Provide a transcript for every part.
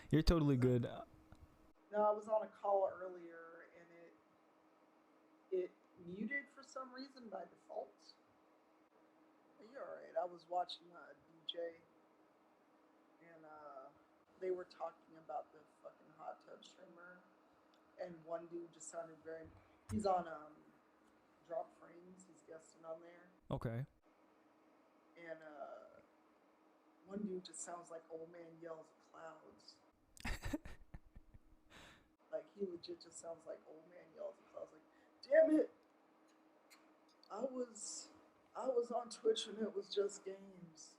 You're totally good. No, I was on a call earlier and it muted for some reason by default. But you're alright. I was watching DJ and they were talking about the fucking hot tub streamer, and one dude just sounded very. He's on Drop Frames. He's guesting on there, Okay. and one dude just sounds like old man yells at clouds. Like he legit just sounds like old man yells at clouds. Like, damn it! I was on Twitch and it was just games.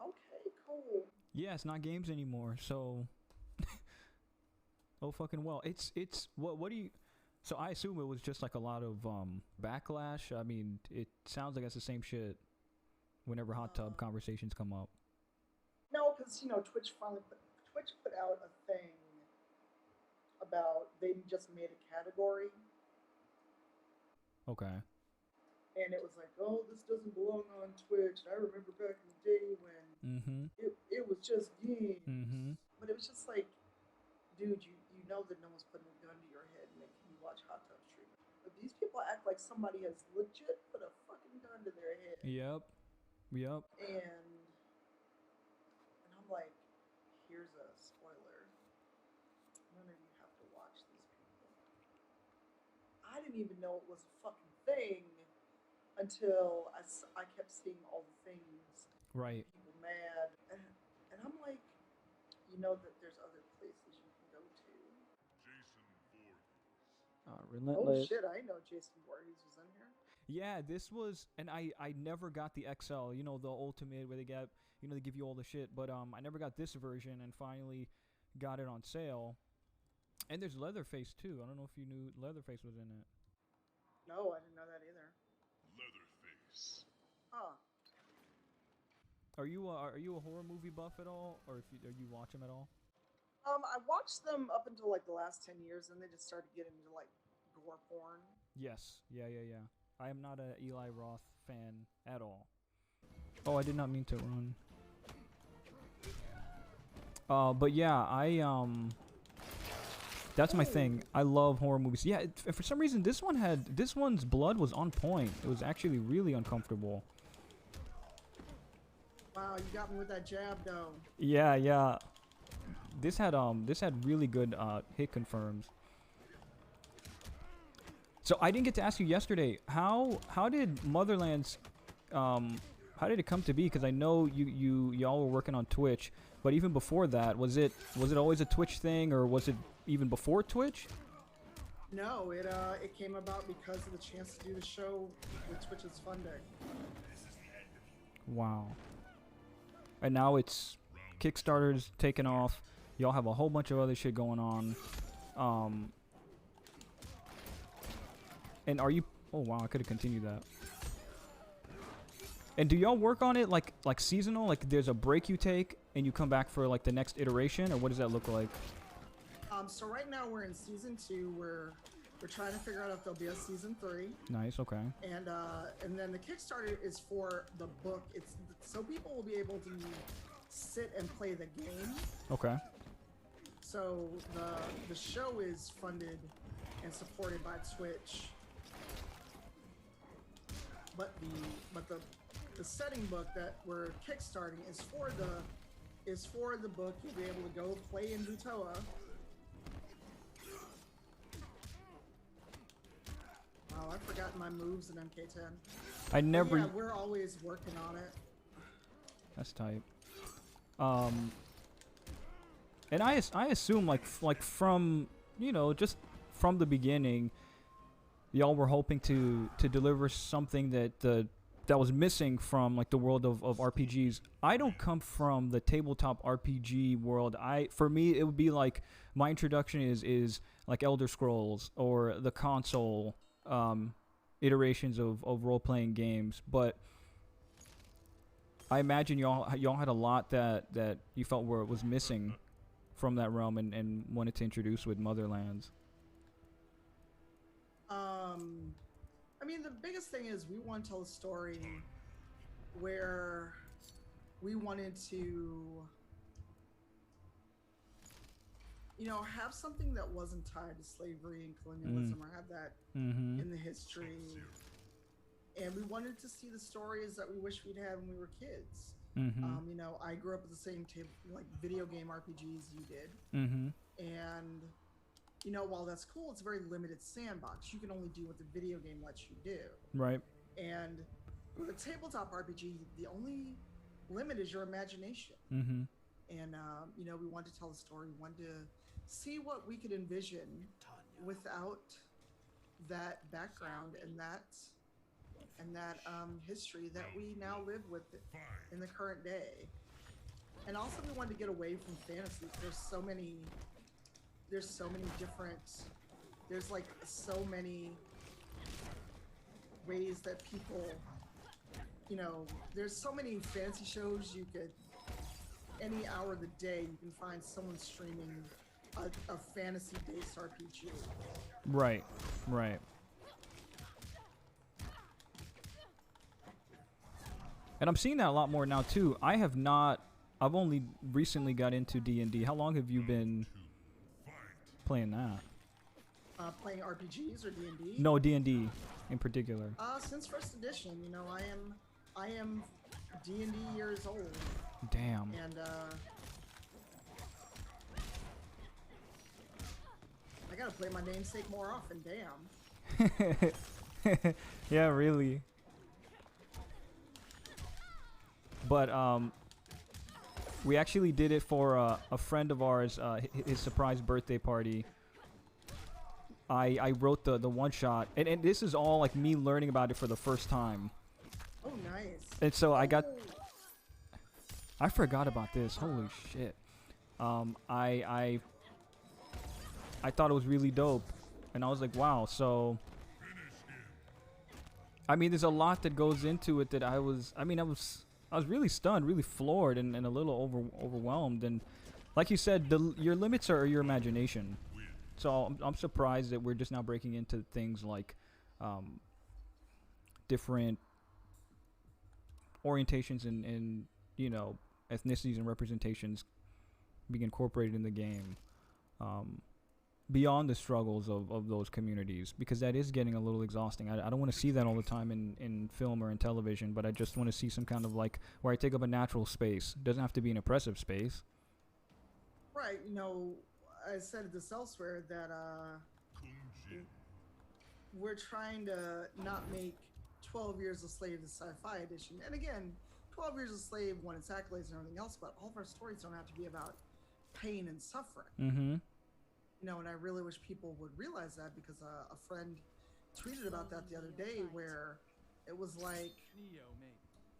Okay, cool. Yeah, it's not games anymore. So, oh fucking well. It's what do you? So I assume it was just like a lot of backlash. I mean, it sounds like it's the same shit. Whenever hot tub conversations come up. No, because Twitch put out a thing about they just made a category, Okay. and it was like, oh, this doesn't belong on Twitch. And I remember back in the day when Mm-hmm. it was just games, Mm-hmm. but it was just like, dude, you know that no one's putting a gun to your head and making you watch hot tub streaming. But these people act like somebody has legit put a fucking gun to their head. Yep. Yep. And I'm like, here's a spoiler. None of you have to watch these people. I didn't even know it was a fucking thing until I kept seeing all the things. Right. People mad. And I'm like, you know that there's other places you can go to. Relentless. Oh shit, I know Jason Voorhees was in here. Yeah, this was, and I never got the XL. You know, the ultimate where they got, they give you all the shit. But I never got this version, and finally got it on sale. And there's Leatherface too. I don't know if you knew Leatherface was in it. No, I didn't know that either. Leatherface. Huh. Are you a horror movie buff at all, or are you watch them at all? I watched them up until like the last 10 years, and they just started getting into like gore porn. Yes. Yeah. I am not a Eli Roth fan at all. Oh, I did not mean to run. But yeah, that's my thing. I love horror movies. Yeah, for some reason this one's blood was on point. It was actually really uncomfortable. Wow, you got me with that jab though. Yeah. This had really good hit confirms. So I didn't get to ask you yesterday. How did Motherlands how did it come to be? Because I know y'all were working on Twitch, but even before that, was it always a Twitch thing, or was it even before Twitch? No, it came about because of the chance to do the show with Twitch's funding. Wow. And now it's Kickstarter's taken off. Y'all have a whole bunch of other shit going on. And are you? Oh wow, I could have continued that. And do y'all work on it like seasonal? Like there's a break you take and you come back for like the next iteration, or what does that look like? So right now we're in season 2. We're trying to figure out if there'll be a season 3. Nice. Okay. And then the Kickstarter is for the book. It's so people will be able to sit and play the game. Okay. So the show is funded and supported by Twitch. But the setting book that we're kickstarting is for the book. You'll be able to go play in Butoa. Wow, I've forgotten my moves in MK10. I never. Yeah, we're always working on it. That's tight. And I assume like from just from the beginning, y'all were hoping to deliver something that was missing from like the world of RPGs. I don't come from the tabletop RPG world. For me it would be like my introduction is like Elder Scrolls or the console iterations of role-playing games, but I imagine y'all had a lot that you felt was missing from that realm and wanted to introduce with Motherlands. I mean, the biggest thing is we want to tell a story where we wanted to have something that wasn't tied to slavery and colonialism, or have that Mm-hmm. in the history. And we wanted to see the stories that we wish we'd had when we were kids. Mm-hmm. I grew up with the same like video game RPGs you did, Mm-hmm. and while that's cool, it's a very limited sandbox. You can only do what the video game lets you do. Right. And with a tabletop RPG, the only limit is your imagination. Mm-hmm. And we wanted to tell a story. We wanted to see what we could envision without that background and that history that we now live with in the current day. And also, we wanted to get away from fantasy. There's so many different. There's like so many ways that people. There's so many fantasy shows you could. Any hour of the day, you can find someone streaming a fantasy-based RPG. Right. Right. And I'm seeing that a lot more now too. I've only recently got into D&D. How long have you been playing that? Playing RPGs or D&D? No, D&D in particular. Since first edition, I am D&D years old. Damn. And I gotta play my namesake more often. Damn. Yeah, really. But we actually did it for a friend of ours, his surprise birthday party. I wrote the one shot, and this is all like me learning about it for the first time. Oh, nice. And so I forgot about this. Holy shit. I thought it was really dope, and I was like, wow. So I mean, there's a lot that goes into it that I was really stunned, really floored, and a little overwhelmed. And like you said, your limits are your imagination. So I'm surprised that we're just now breaking into things like different orientations and ethnicities and representations being incorporated in the game, beyond the struggles of those communities, because that is getting a little exhausting. I don't want to see that all the time in film or in television, but I just want to see some kind of like where I take up a natural space. It doesn't have to be an oppressive space. Right. I said this elsewhere that we're trying to not make 12 Years a Slave the sci-fi edition. And again, 12 Years a Slave won its accolades and everything else, but all of our stories don't have to be about pain and suffering. Mm-hmm. And I really wish people would realize that, because a friend tweeted about that the other day, where it was like,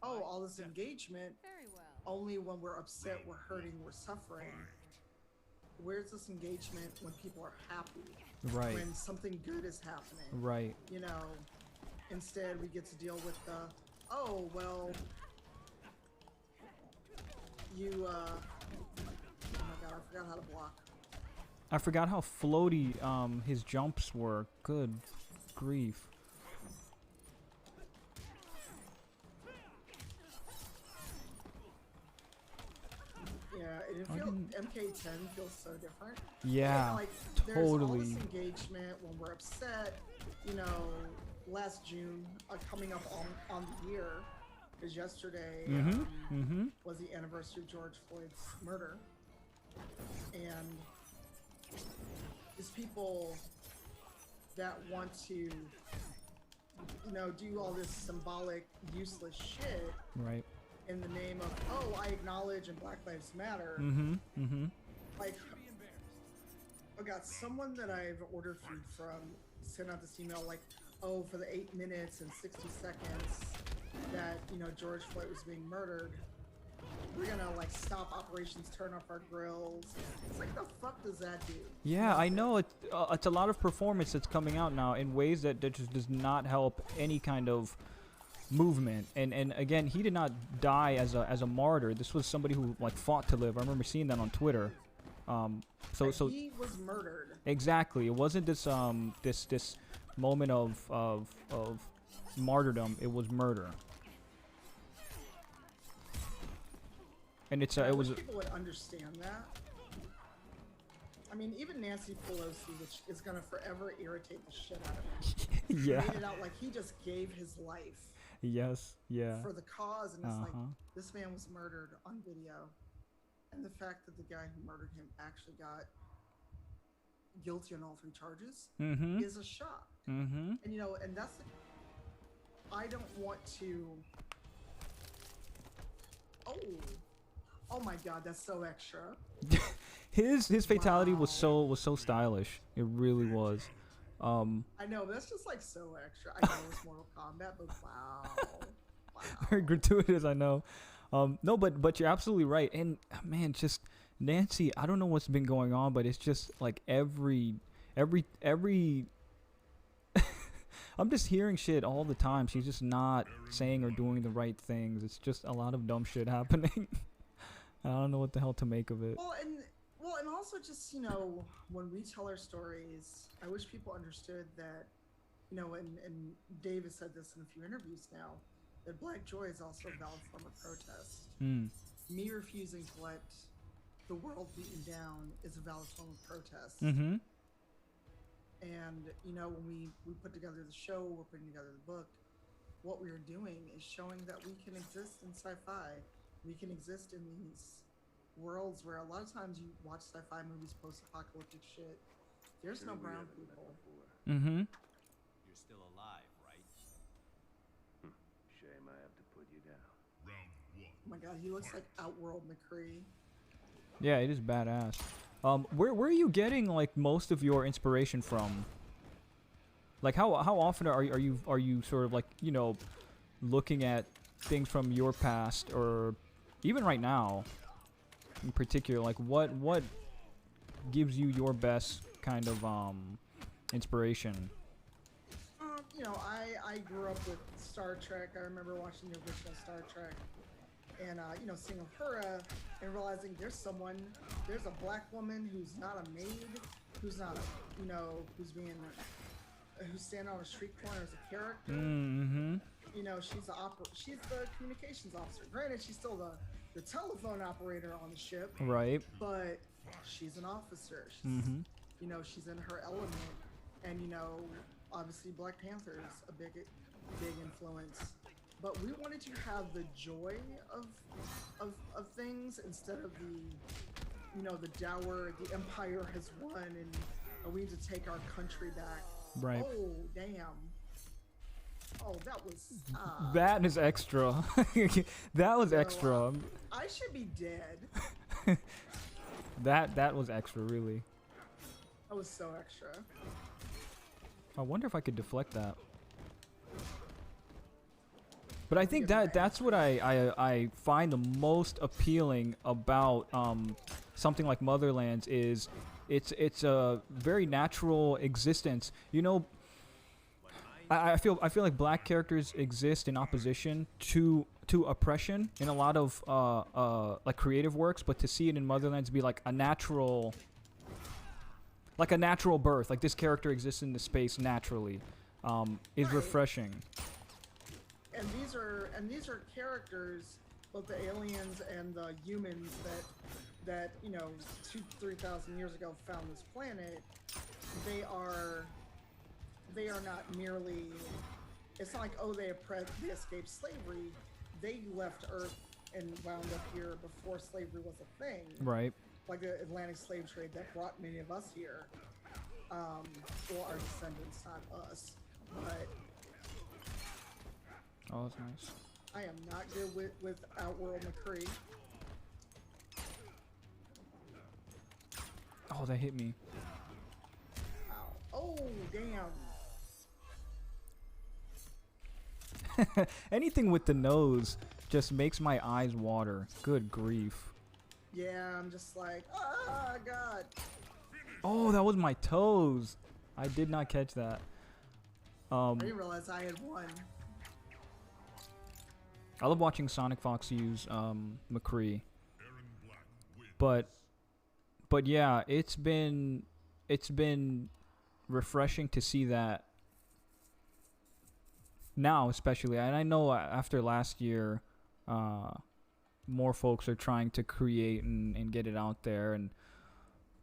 oh, all this engagement, only when we're upset, we're hurting, we're suffering. Where's this engagement when people are happy? Right. When something good is happening? Right. Instead we get to deal with the, oh, well, you, oh my god, I forgot how to block. I forgot how floaty his jumps were. Good grief. Yeah, it MK10 feels so different. Yeah, there's all totally. this engagement when we're upset. Last June, coming up on the year, because yesterday was the anniversary of George Floyd's murder, and there's people that want to, do all this symbolic, useless shit. Right. In the name of, oh, I acknowledge and Black Lives Matter. Like, I got someone that I've ordered food from sent out this email like, oh, for the 8 minutes and 60 seconds that George Floyd was being murdered, we're gonna like stop operations, turn off our grills. It's like, the fuck does that do? Yeah, I know it's a lot of performance that's coming out now in ways that just does not help any kind of movement. And again, he did not die as a martyr. This was somebody who like fought to live. I remember seeing that on Twitter. So he was murdered. Exactly. It wasn't this this moment of martyrdom. It was murder. And it was people would understand that. I mean, even Nancy Pelosi, which is gonna forever irritate the shit out of me, Yeah. made it out like he just gave his life Yes. Yeah. for the cause, and it's like Uh-huh. this man was murdered on video, and the fact that the guy who murdered him actually got guilty on all 3 charges Mm-hmm. is a shock. Mm-hmm. And and that's I don't want to. Oh my God, that's so extra. His fatality was Wow. so stylish. It really was. I know, but that's just like so extra. I know it's Mortal Kombat, but wow. Very gratuitous, I know. No, but you're absolutely right. And man, just Nancy, I don't know what's been going on, but it's just like every I'm just hearing shit all the time. She's just not saying or doing the right things. It's just a lot of dumb shit happening. I don't know what the hell to make of it. Well, and also just when we tell our stories, I wish people understood that, and Dave has said this in a few interviews now, that Black joy is also a valid form of protest. Mm. Me refusing to let the world beat me down is a valid form of protest. Mm-hmm. And when we put together the show, we're putting together the book, what we are doing is showing that we can exist in sci-fi. We can exist in these worlds where a lot of times you watch sci-fi movies, post-apocalyptic shit, there's no brown people. Mm-hmm. You're still alive, right? Shame I have to put you down. Round 1. Oh my God, he looks like Outworld McCree. Yeah, it is badass. Where are you getting like most of your inspiration from? Like how often are you sort of like looking at things from your past, or even right now in particular? Like what gives you your best kind of inspiration? I grew up with Star Trek. I remember watching the original Star Trek, and seeing Uhura and realizing there's a black woman who's not a maid, who's not who's standing on a street corner as a character. Mm-hmm. She's the communications officer. Granted, she's still the telephone operator on the ship, Right. but she's an officer. She's, Mm-hmm. She's in her element, and obviously Black Panther is a big influence. But we wanted to have the joy of things instead of the dour. The Empire has won, and we need to take our country back. Right. Oh damn. Oh, that was. That is extra. That was extra. I should be dead. That was extra, really. That was so extra. I wonder if I could deflect that. But I think that's what I find the most appealing about something like Motherlands is it's a very natural existence. I feel like black characters exist in opposition to oppression in a lot of like creative works, but to see it in Motherlands be like a natural birth, like this character exists in the space naturally, is Right. refreshing. And these are characters, both the aliens and the humans that 2,000-3,000 years ago found this planet. They are not merely. It's not like they escaped slavery. They left Earth and wound up here before slavery was a thing. Right. Like the Atlantic slave trade that brought many of us here. Or our descendants, not us. But Oh, that's nice. I am not good with Outworld McCree. Oh, that hit me. Ow. Oh, damn. Anything with the nose just makes my eyes water. Good grief. Yeah, I'm just like, ah, God. Oh, that was my toes. I did not catch that. I didn't realize I had one. I love watching Sonic Fox use McCree. Aaron Black wins. But yeah, it's been refreshing to see that now, especially. And I know after last year, more folks are trying to create and get it out there. And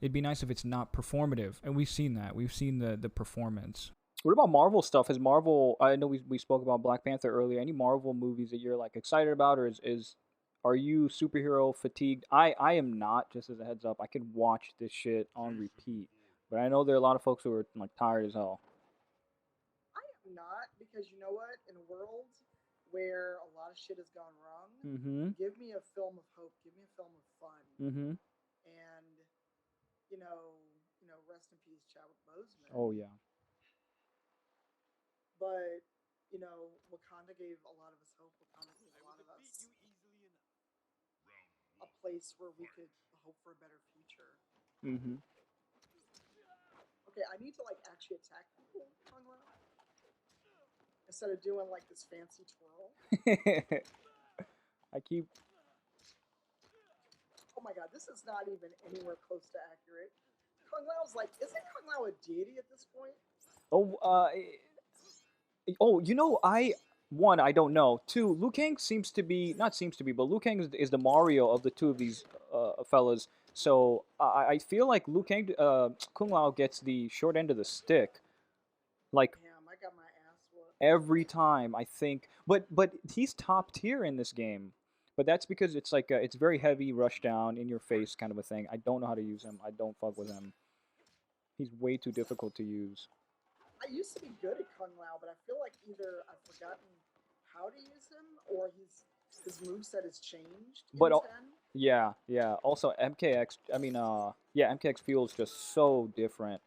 it'd be nice if it's not performative, and we've seen that. We've seen the performance. What about Marvel stuff? Has Marvel? I know we spoke about Black Panther earlier. Any Marvel movies that you're like excited about, or is are you superhero fatigued? I am not. Just as a heads up, I could watch this shit on repeat, but I know there are a lot of folks who are like tired as hell. I am not, because you know what? In a world where a lot of shit has gone wrong, Mm-hmm. give me a film of hope. Give me a film of fun. Mm-hmm. And rest in peace, Chadwick Boseman. Oh yeah. But Wakanda gave a lot of us hope. Wakanda gave a lot of us a place where we could hope for a better future. Mm-hmm. Okay, I need to actually attack people, Kung Lao, instead of doing this fancy twirl. I keep. Oh my god, this is not even anywhere close to accurate. Kung Lao's isn't Kung Lao a deity at this point? Oh, I don't know. Two, Liu Kang seems to be not seems to be, but Liu Kang is the Mario of the two of these fellas. So I feel like Liu Kang, Kung Lao gets the short end of the stick, like Damn, I got my ass whooped. every time. I think, but he's top tier in this game. But that's because it's like it's very heavy, rush down, in your face kind of a thing. I don't know how to use him. I don't fuck with him. He's way too difficult to use. I used to be good at Kung Lao, but I feel like either I've forgotten how to use him or his moveset has changed in But 10. yeah. Also, MKX. Yeah, MKX feels just so different,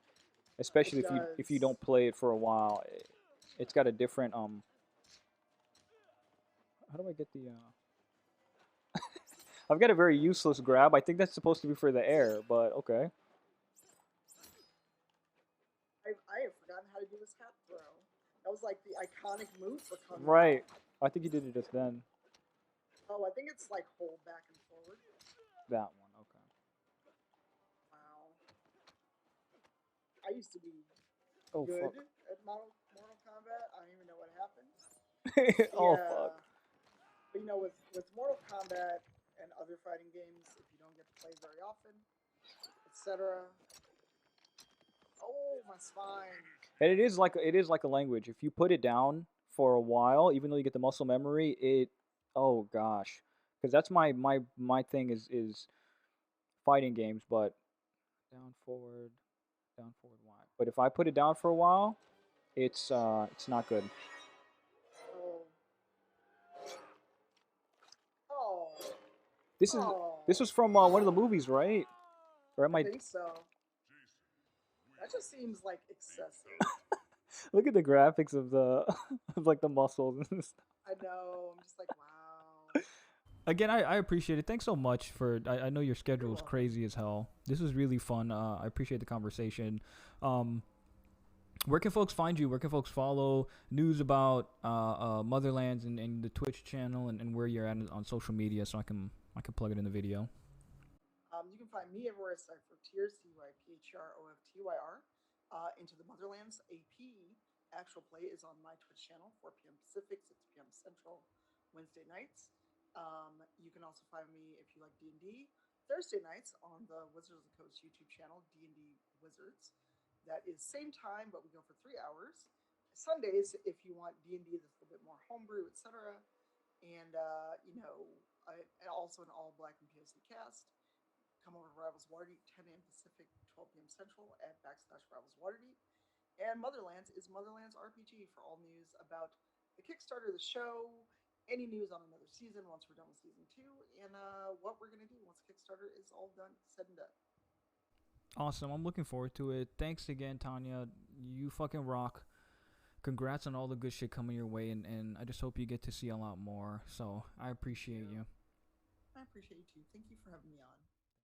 especially It if you does. don't play it for a while. It's got a different. How do I get the? I've got a very useless grab. I think that's supposed to be for the air, but okay. I have forgotten how to do his hat throw. That was the iconic move for Kung Lao. Right. I think you did it just then. Oh, I think it's hold back and forward. That one. Okay. Wow. I used to be Oh good fuck. at Mortal Kombat. I don't even know what happened. Oh Yeah. fuck. But with Mortal Kombat and other fighting games, if you don't get to play very often, etc. Oh, my spine. And it is like a language. If you put it down for a while, even though you get the muscle memory, oh gosh, because that's my thing is fighting games, but down forward, Y. But if I put it down for a while, it's not good. Oh. Oh. This is Oh. this was from one of the movies, right? Or am I I? think so. That just seems excessive. Look at the graphics of the of like the muscles and stuff. I know. I'm just wow. Again, I appreciate it. Thanks so much for. I know your schedule You're is welcome. crazy as hell. This was really fun. I appreciate the conversation. Where can folks find you? Where can folks follow news about Motherlands and the Twitch channel and where you're at on social media, so I can plug it in the video. You can find me everywhere except for Tears, CYPHROFTYR. Into the Motherlands AP actual play is on my Twitch channel, 4 p.m. Pacific, 6 p.m. Central, Wednesday nights. You can also find me, if you like D&D, Thursday nights on the Wizards of the Coast YouTube channel, D&D Wizards. That is same time, but we go for 3 hours. Sundays, if you want D&D that's a little bit more homebrew, etc. And, and also an all-black and POC cast. Come over to Rivals Waterdeep, 10 a.m. Pacific, 12 p.m. Central at /Rivals Waterdeep. And Motherlands is Motherlands RPG for all news about the Kickstarter of the show, any news on another season once we're done with season 2, and what we're going to do once Kickstarter is all done, said and done. Awesome. I'm looking forward to it. Thanks again, Tanya. You fucking rock. Congrats on all the good shit coming your way, and I just hope you get to see a lot more. So I appreciate you. I appreciate you too. Thank you for having me on.